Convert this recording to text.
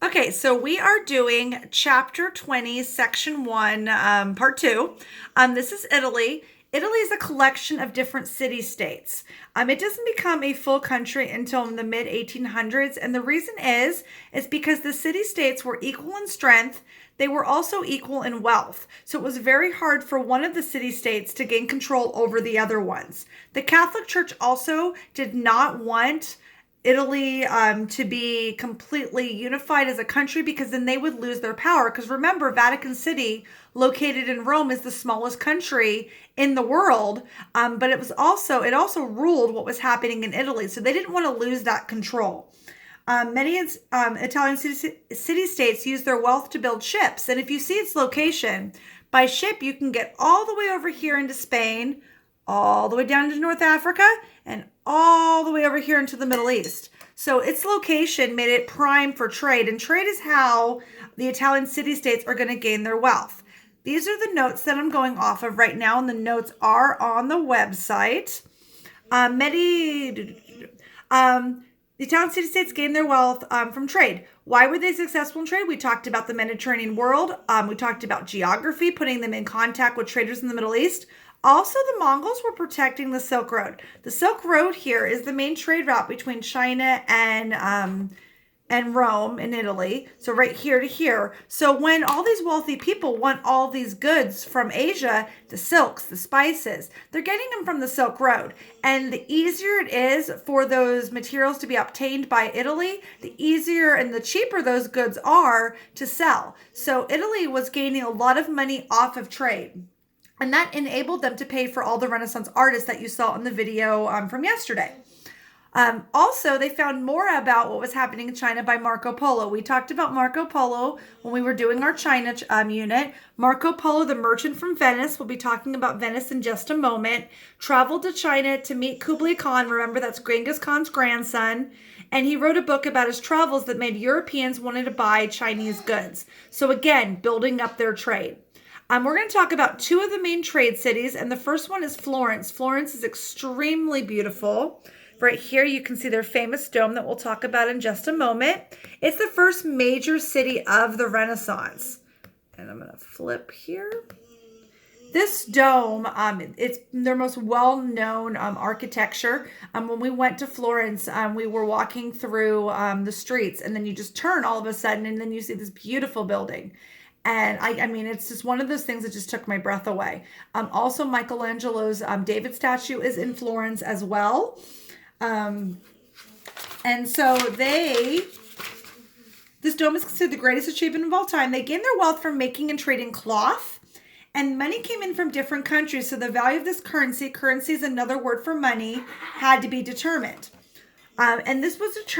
Okay, so we are doing chapter 20, section 1, part 2. This is Italy. Italy is a collection of different city states. It doesn't become a full country until in the mid 1800s, and the reason is because the city states were equal in strength. They were also equal in wealth. So it was very hard for one of the city states to gain control over the other ones. The Catholic Church also did not want Italy to be completely unified as a country because then they would lose their power. Because remember, Vatican City, located in Rome, is the smallest country in the world, but it also ruled what was happening in Italy, so they didn't want to lose that control. Many Italian city states use their wealth to build ships, and if you see its location, by ship you can get all the way over here into Spain, all the way down to North Africa, and all the way over here into the Middle East. So its location made it prime for trade, and trade is how the Italian city-states are going to gain their wealth. These are the notes that I'm going off of right now, and the notes are on the website. The Italian city-states gained their wealth from trade. Why were they successful in trade? We talked about the Mediterranean world. We talked about geography, putting them in contact with traders in the Middle East. Also, the Mongols were protecting the Silk Road. The Silk Road here is the main trade route between China and Rome in Italy. So right here to here. So when all these wealthy people want all these goods from Asia, the silks, the spices, they're getting them from the Silk Road. And the easier it is for those materials to be obtained by Italy, the easier and the cheaper those goods are to sell. So Italy was gaining a lot of money off of trade. And that enabled them to pay for all the Renaissance artists that you saw in the video from yesterday. Also, they found more about what was happening in China by Marco Polo. We talked about Marco Polo when we were doing our China unit. Marco Polo, the merchant from Venice, we'll be talking about Venice in just a moment, traveled to China to meet Kublai Khan. Remember, that's Genghis Khan's grandson. And he wrote a book about his travels that made Europeans wanting to buy Chinese goods. So again, building up their trade. We're going to talk about two of the main trade cities, and the first one is Florence. Florence is extremely beautiful. Right here, you can see their famous dome that we'll talk about in just a moment. It's the first major city of the Renaissance. And I'm going to flip here. This dome, it's their most well-known architecture. When we went to Florence, we were walking through the streets, and then you just turn all of a sudden, and then you see this beautiful building. And I mean, it's just one of those things that just took my breath away. Also, Michelangelo's David statue is in Florence as well. And so this dome is considered the greatest achievement of all time. They gained their wealth from making and trading cloth, and money came in from different countries. So the value of this currency is another word for money, had to be determined. And this was determined